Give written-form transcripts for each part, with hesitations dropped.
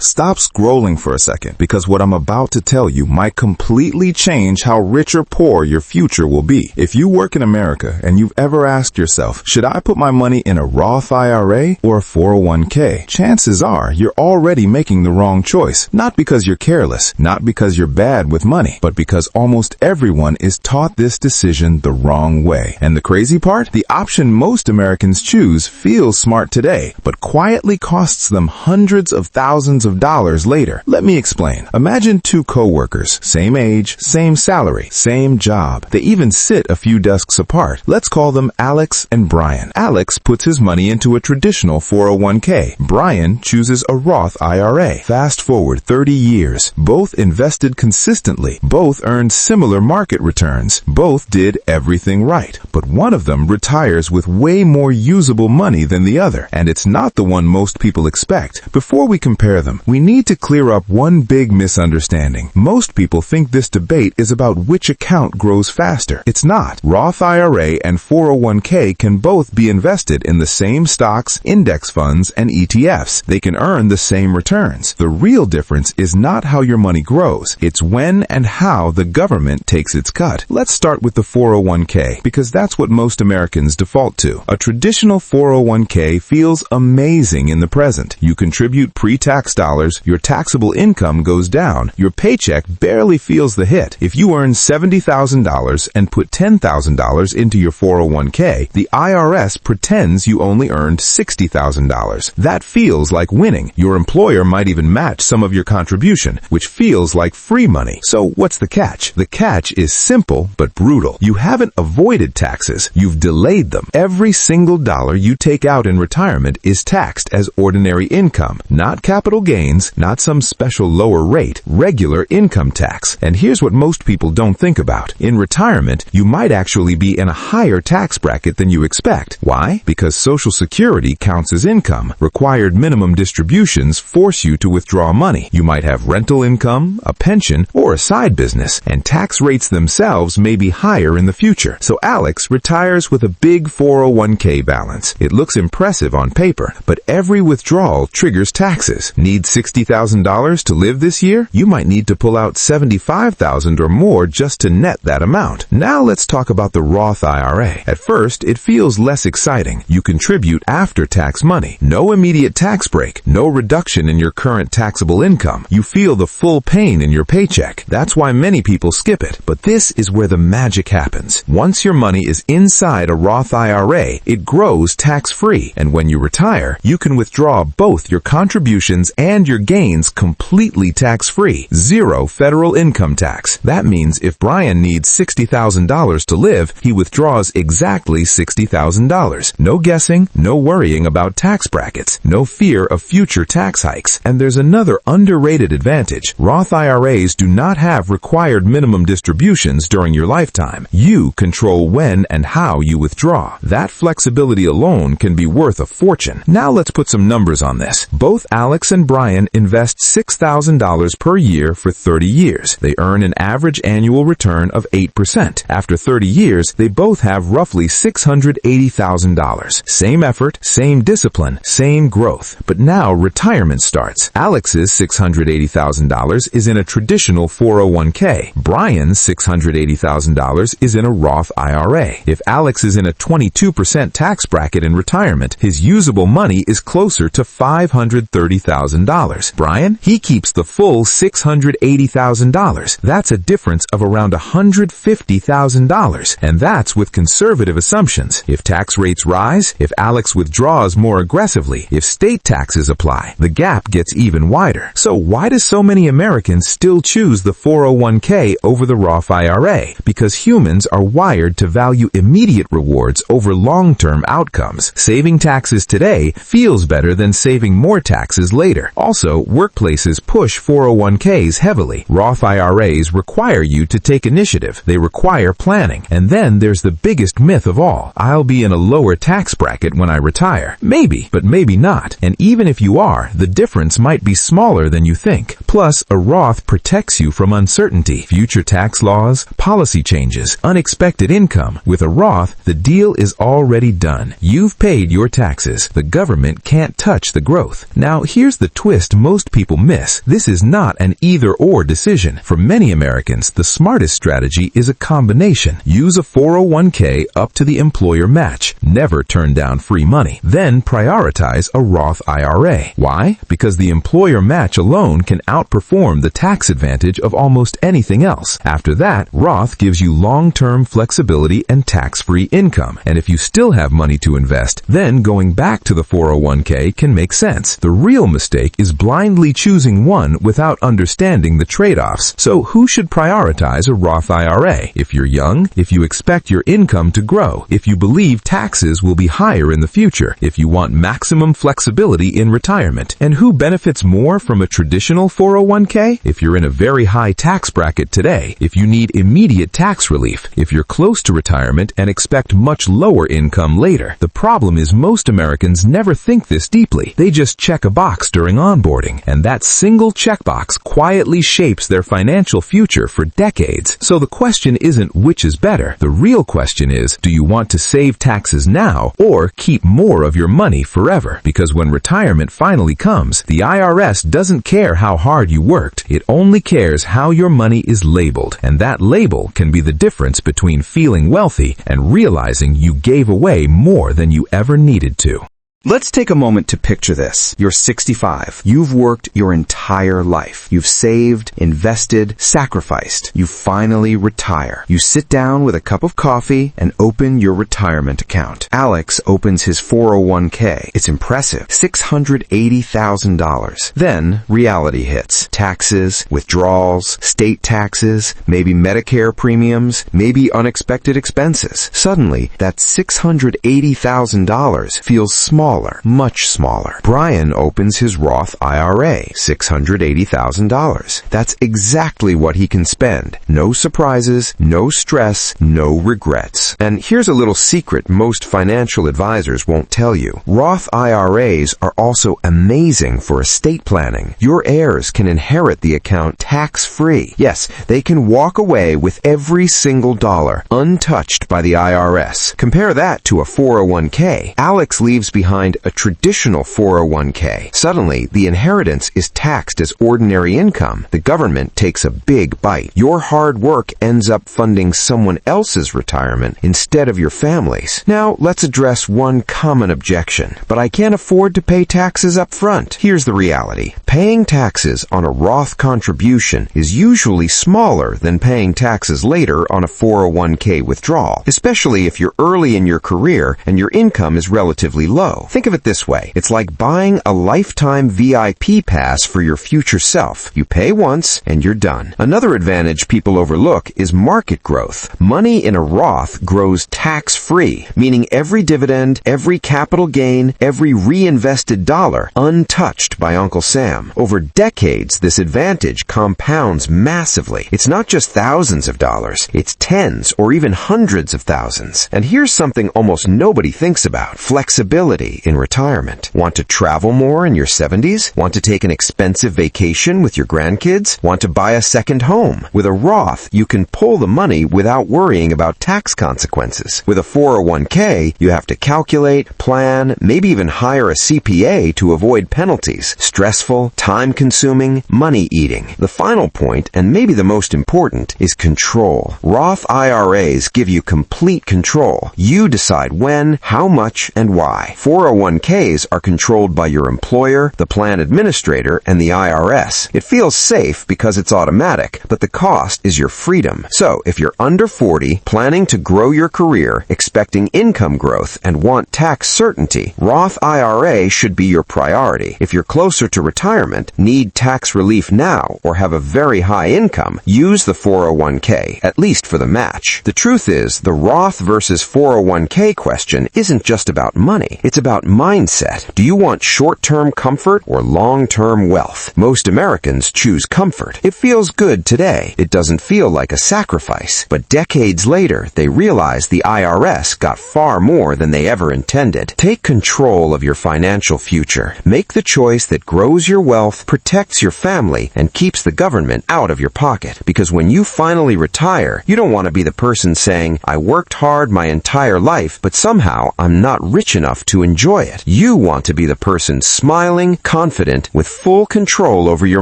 Stop scrolling for a second, because what I'm about to tell you might completely change how rich or poor your future will be. If you work in America and you've ever asked yourself, should I put my money in a Roth IRA or a 401k? Chances are you're already making the wrong choice. Not because you're careless, not because you're bad with money, but because almost everyone is taught this decision the wrong way. And the crazy part? The option most Americans choose feels smart today, but quietly costs them hundreds of thousands of dollars later. Let me explain. Imagine two co-workers, same age, same salary, same job. They even sit a few desks apart. Let's call them Alex and Brian. Alex puts his money into a traditional 401k. Brian chooses a Roth IRA. Fast forward 30 years. Both invested consistently. Both earned similar market returns. Both did everything right. But one of them retires with way more usable money than the other. And it's not the one most people expect. Before we compare them, we need to clear up one big misunderstanding. Most people think this debate is about which account grows faster. It's not. Roth IRA and 401k can both be invested in the same stocks, index funds, and ETFs. They can earn the same returns. The real difference is not how your money grows. It's when and how the government takes its cut. Let's start with the 401k, because that's what most Americans default to. A traditional 401k feels amazing in the present. You contribute pre-tax dollars, your taxable income goes down, your paycheck barely feels the hit. If you earn $70,000 and put $10,000 into your 401k, the IRS pretends you only earned $60,000. That feels like winning. Your employer might even match some of your contribution, which feels like free money. So what's the catch? The catch is simple but brutal. You haven't avoided taxes, you've delayed them. Every single dollar you take out in retirement is taxed as ordinary income, not capital gains, not some special lower rate, regular income tax. And here's what most people don't think about. In retirement, you might actually be in a higher tax bracket than you expect. Why? Because Social Security counts as income. Required minimum distributions force you to withdraw money. You might have rental income, a pension, or a side business, and tax rates themselves may be higher in the future. So Alex retires with a big 401k balance. It looks impressive on paper, but every withdrawal triggers taxes. Need $60,000 to live this year? You might need to pull out $75,000 or more just to net that amount. Now let's talk about the Roth IRA. At first, it feels less exciting. You contribute after-tax money. No immediate tax break. No reduction in your current taxable income. You feel the full pain in your paycheck. That's why many people skip it. But this is where the magic happens. Once your money is inside a Roth IRA, it grows tax-free. And when you retire, you can withdraw both your contributions and your gains completely tax-free. Zero federal income tax. That means if Brian needs $60,000 to live, he withdraws exactly $60,000. No guessing, no worrying about tax brackets, no fear of future tax hikes. And there's another underrated advantage. Roth IRAs do not have required minimum distributions during your lifetime. You control when and how you withdraw. That flexibility alone can be worth a fortune. Now let's put some numbers on this. Both Alex and Brian invest $6,000 per year for 30 years. They earn an average annual return of 8%. After 30 years, they both have roughly $680,000. Same effort, same discipline, same growth. But now retirement starts. Alex's $680,000 is in a traditional 401k. Brian's $680,000 is in a Roth IRA. If Alex is in a 22% tax bracket in retirement, his usable money is closer to $530,000. Brian, he keeps the full $680,000. That's a difference of around $150,000. And that's with conservative assumptions. If tax rates rise, if Alex withdraws more aggressively, if state taxes apply, the gap gets even wider. So why do so many Americans still choose the 401k over the Roth IRA? Because humans are wired to value immediate rewards over long-term outcomes. Saving taxes today feels better than saving more taxes later. Also, workplaces push 401ks heavily. Roth IRAs require you to take initiative. They require planning. And then there's the biggest myth of all. I'll be in a lower tax bracket when I retire. Maybe, but maybe not. And even if you are, the difference might be smaller than you think. Plus, a Roth protects you from uncertainty, future tax laws, policy changes, unexpected income. With a Roth, the deal is already done. You've paid your taxes. The government can't touch the growth. Now, here's the twist. twist most people miss. This is not an either-or decision. For many Americans, the smartest strategy is a combination. Use a 401k up to the employer match. Never turn down free money. Then prioritize a Roth IRA. Why? Because the employer match alone can outperform the tax advantage of almost anything else. After that, Roth gives you long-term flexibility and tax-free income. And if you still have money to invest, then going back to the 401k can make sense. The real mistake is blindly choosing one without understanding the trade-offs. So who should prioritize a Roth IRA? If you're young, if you expect your income to grow, if you believe taxes will be higher in the future, if you want maximum flexibility in retirement. And who benefits more from a traditional 401k? If you're in a very high tax bracket today, if you need immediate tax relief, if you're close to retirement and expect much lower income later. The problem is most Americans never think this deeply. They just check a box during onboarding, and that single checkbox quietly shapes their financial future for decades. So the question isn't which is better. The real question is, do you want to save taxes now or keep more of your money forever? Because when retirement finally comes, the IRS doesn't care how hard you worked. It only cares how your money is labeled. And that label can be the difference between feeling wealthy and realizing you gave away more than you ever needed to. Let's take a moment to picture this. You're 65. You've worked your entire life. You've saved, invested, sacrificed. You finally retire. You sit down with a cup of coffee and open your retirement account. Alex opens his 401k. It's impressive. $680,000. Then reality hits. Taxes, withdrawals, state taxes, maybe Medicare premiums, maybe unexpected expenses. Suddenly, that $680,000 feels small. Much smaller. Brian opens his Roth IRA, $680,000. That's exactly what he can spend. No surprises, no stress, no regrets. And here's a little secret most financial advisors won't tell you. Roth IRAs are also amazing for estate planning. Your heirs can inherit the account tax-free. Yes, they can walk away with every single dollar, untouched by the IRS. Compare that to a 401k. Alex leaves behind a traditional 401k. Suddenly, the inheritance is taxed as ordinary income. The government takes a big bite. Your hard work ends up funding someone else's retirement instead of your family's. Now, let's address one common objection. But I can't afford to pay taxes up front. Here's the reality. Paying taxes on a Roth contribution is usually smaller than paying taxes later on a 401k withdrawal, especially if you're early in your career and your income is relatively low. Think of it this way. It's like buying a lifetime VIP pass for your future self. You pay once and you're done. Another advantage people overlook is market growth. Money in a Roth grows tax-free, meaning every dividend, every capital gain, every reinvested dollar untouched by Uncle Sam. Over decades, this advantage compounds massively. It's not just thousands of dollars. It's tens or even hundreds of thousands. And here's something almost nobody thinks about. Flexibility in retirement. Want to travel more in your 70s? Want to take an expensive vacation with your grandkids? Want to buy a second home? With a Roth, you can pull the money without worrying about tax consequences. With a 401k, you have to calculate, plan, maybe even hire a CPA to avoid penalties. Stressful, time-consuming, money-eating. The final point, and maybe the most important, is control. Roth IRAs give you complete control. You decide when, how much, and why. 401ks are controlled by your employer, the plan administrator, and the IRS. It feels safe because it's automatic, but the cost is your freedom. So, if you're under 40, planning to grow your career, expecting income growth, and want tax certainty, Roth IRA should be your priority. If you're closer to retirement, need tax relief now, or have a very high income, use the 401k, at least for the match. The truth is, the Roth versus 401k question isn't just about money. It's about mindset. Do you want short-term comfort or long-term wealth? Most Americans choose comfort. It feels good today. It doesn't feel like a sacrifice. But decades later, they realize the IRS got far more than they ever intended. Take control of your financial future. Make the choice that grows your wealth, protects your family, and keeps the government out of your pocket. Because when you finally retire, you don't want to be the person saying, "I worked hard my entire life, but somehow I'm not rich enough to enjoy enjoy it. You want to be the person smiling, confident, with full control over your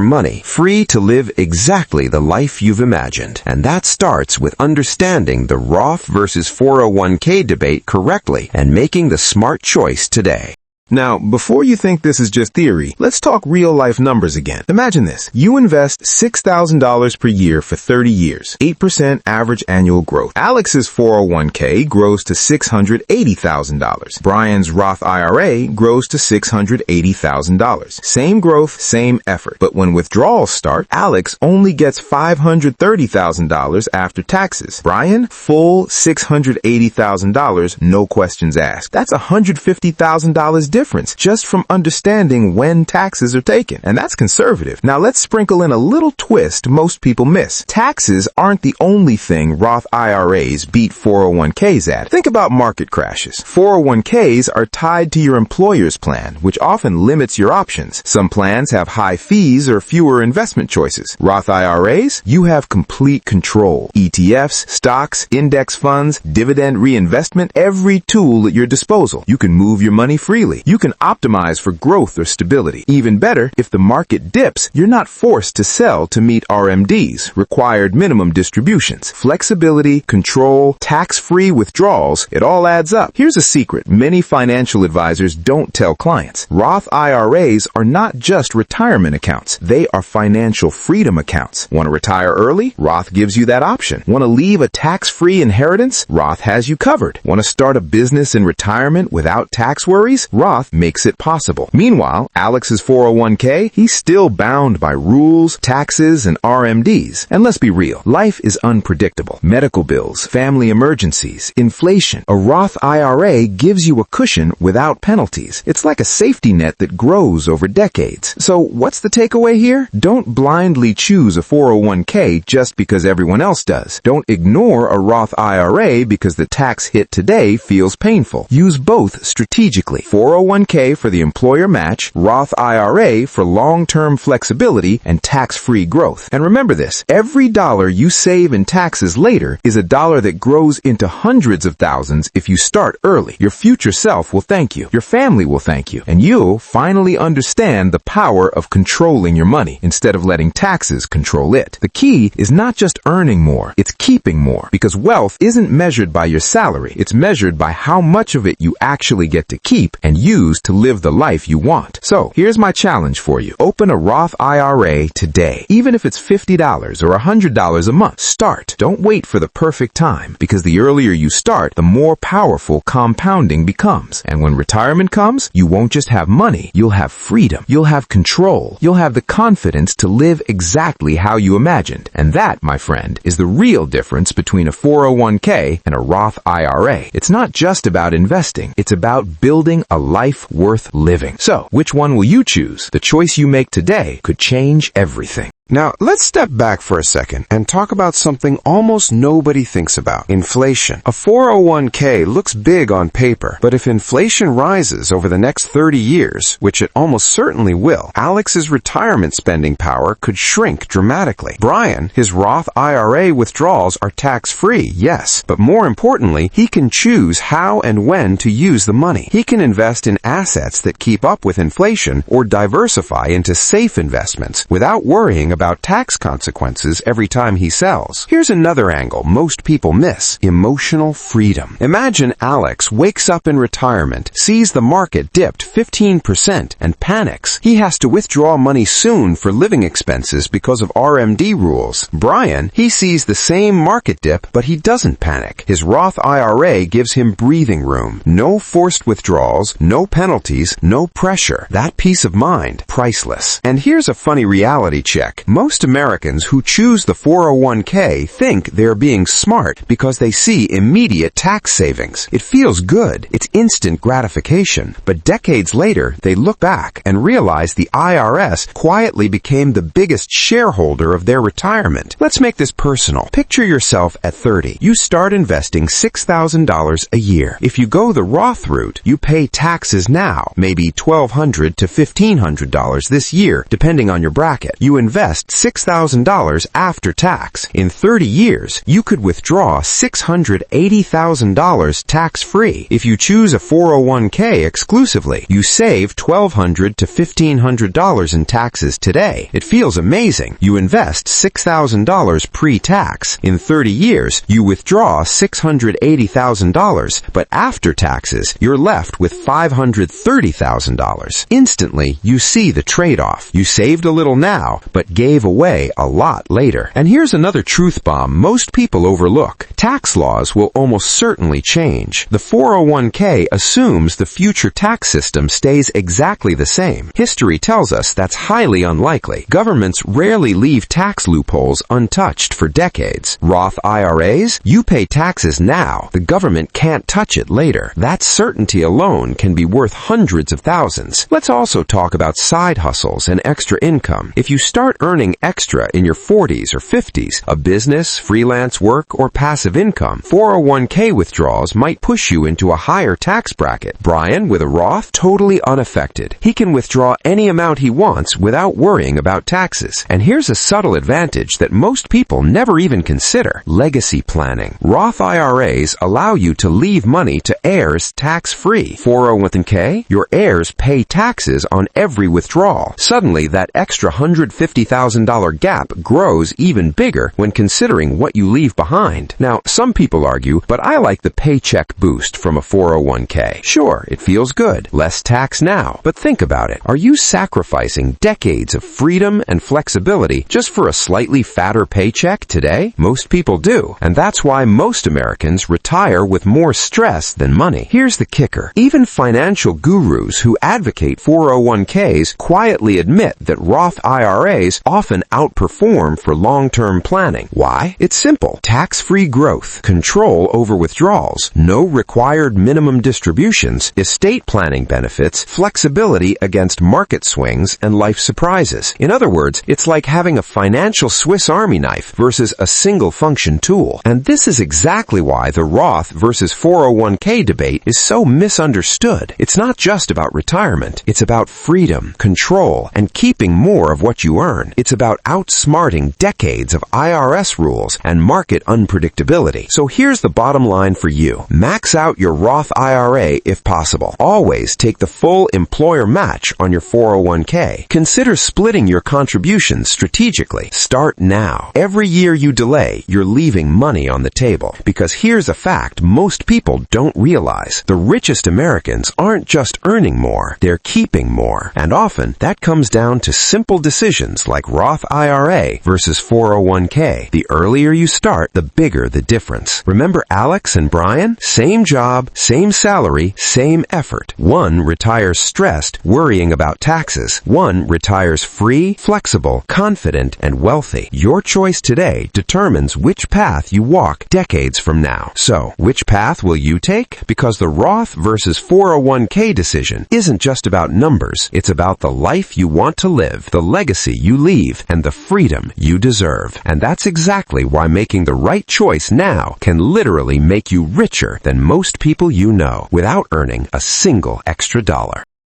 money, free to live exactly the life you've imagined. And that starts with understanding the Roth versus 401k debate correctly and making the smart choice today. Now, before you think this is just theory, let's talk real-life numbers again. Imagine this. You invest $6,000 per year for 30 years, 8% average annual growth. Alex's 401k grows to $680,000. Brian's Roth IRA grows to $680,000. Same growth, same effort. But when withdrawals start, Alex only gets $530,000 after taxes. Brian, full $680,000, no questions asked. That's $150,000 difference just from understanding when taxes are taken. And that's conservative. Now let's sprinkle in a little twist most people miss. Taxes aren't the only thing Roth IRAs beat 401ks at. Think about market crashes. 401ks are tied to your employer's plan, which often limits your options. Some plans have high fees or fewer investment choices. Roth IRAs, you have complete control. ETFs, stocks, index funds, dividend reinvestment, every tool at your disposal. You can move your money freely. You can optimize for growth or stability. Even better, if the market dips, you're not forced to sell to meet RMDs, required minimum distributions. Flexibility, control, tax-free withdrawals, it all adds up. Here's a secret many financial advisors don't tell clients. Roth IRAs are not just retirement accounts. They are financial freedom accounts. Want to retire early? Roth gives you that option. Want to leave a tax-free inheritance? Roth has you covered. Want to start a business in retirement without tax worries? Roth makes it possible. Meanwhile, Alex's 401k, he's still bound by rules, taxes, and RMDs. And let's be real, life is unpredictable. Medical bills, family emergencies, inflation. A Roth IRA gives you a cushion without penalties. It's like a safety net that grows over decades. So what's the takeaway here? Don't blindly choose a 401k just because everyone else does. Don't ignore a Roth IRA because the tax hit today feels painful. Use both strategically. 401k for the employer match, Roth IRA for long-term flexibility and tax-free growth. And remember this, every dollar you save in taxes later is a dollar that grows into hundreds of thousands if you start early. Your future self will thank you. Your family will thank you. And you'll finally understand the power of controlling your money instead of letting taxes control it. The key is not just earning more, it's keeping more. Because wealth isn't measured by your salary. It's measured by how much of it you actually get to keep and use to live the life you want. So, here's my challenge for you. Open a Roth IRA today. Even if it's $50 or $100 a month, start. Don't wait for the perfect time, because the earlier you start, the more powerful compounding becomes. And when retirement comes, you won't just have money, you'll have freedom. You'll have control. You'll have the confidence to live exactly how you imagined. And that, my friend, is the real difference between a 401k and a Roth IRA. It's not just about investing. It's about building a life worth living. So, which one will you choose? The choice you make today could change everything. Now, let's step back for a second and talk about something almost nobody thinks about: inflation. A 401k looks big on paper, but if inflation rises over the next 30 years, which it almost certainly will, Alex's retirement spending power could shrink dramatically. Brian, his Roth IRA withdrawals are tax-free, yes, but more importantly, he can choose how and when to use the money. He can invest in assets that keep up with inflation or diversify into safe investments without worrying about tax consequences every time he sells. Here's another angle most people miss: emotional freedom. Imagine Alex wakes up in retirement, sees the market dipped 15% and panics. He has to withdraw money soon for living expenses because of RMD rules. Brian, he sees the same market dip, but he doesn't panic. His Roth IRA gives him breathing room. No forced withdrawals, no penalties, no pressure. That peace of mind, priceless. And here's a funny reality check. Most Americans who choose the 401k think they're being smart because they see immediate tax savings. It feels good. It's instant gratification. But decades later, they look back and realize the IRS quietly became the biggest shareholder of their retirement. Let's make this personal. Picture yourself at 30. You start investing $6,000 a year. If you go the Roth route, you pay taxes now, maybe $1,200 to $1,500 this year, depending on your bracket. You invest invest $6,000 after tax. In 30 years, you could withdraw $680,000 tax-free. If you choose a 401k exclusively, you save $1,200 to $1,500 in taxes today. It feels amazing. You invest $6,000 pre-tax. In 30 years, you withdraw $680,000, but after taxes, you're left with $530,000. Instantly, you see the trade-off. You saved a little now, but gave away a lot later. And here's another truth bomb most people overlook. Tax laws will almost certainly change. The 401k assumes the future tax system stays exactly the same. History tells us that's highly unlikely. Governments rarely leave tax loopholes untouched for decades. Roth IRAs? You pay taxes now. The government can't touch it later. That certainty alone can be worth hundreds of thousands. Let's also talk about side hustles and extra income. If you start earning extra in your 40s or 50s, a business, freelance work, or passive income, 401k withdrawals might push you into a higher tax bracket. Brian, with a Roth, totally unaffected. He can withdraw any amount he wants without worrying about taxes. And here's a subtle advantage that most people never even consider: legacy planning. Roth IRAs allow you to leave money to heirs tax-free. 401k, your heirs pay taxes on every withdrawal. Suddenly, that extra $150,000 gap grows even bigger when considering what you leave behind. Now, some people argue, but I like the paycheck boost from a 401k. Sure, it feels good. Less tax now. But think about it. Are you sacrificing decades of freedom and flexibility just for a slightly fatter paycheck today? Most people do. And that's why most Americans retire with more stress than money. Here's the kicker. Even financial gurus who advocate 401ks quietly admit that Roth IRAs often outperform for long-term planning. Why? It's simple. Tax-free growth, control over withdrawals, no required minimum distributions, estate planning benefits, flexibility against market swings and life surprises. In other words, it's like having a financial Swiss Army knife versus a single-function tool. And this is exactly why the Roth versus 401k debate is so misunderstood. It's not just about retirement. It's about freedom, control, and keeping more of what you earn. It's about outsmarting decades of IRS rules and market unpredictability. So here's the bottom line for you. Max out your Roth IRA if possible. Always take the full employer match on your 401k. Consider splitting your contributions strategically. Start now. Every year you delay, you're leaving money on the table. Because here's a fact most people don't realize. The richest Americans aren't just earning more, they're keeping more. And often, that comes down to simple decisions like Roth IRA versus 401k. The earlier you start, the bigger the difference. Remember Alex and Brian? Same job, same salary, same effort. One retires stressed, worrying about taxes. One retires free, flexible, confident, and wealthy. Your choice today determines which path you walk decades from now. So, which path will you take? Because the Roth versus 401k decision isn't just about numbers. It's about the life you want to live, the legacy you leave, and the freedom you deserve. And that's exactly why making the right choice now can literally make you richer than most people you know without earning a single extra dollar.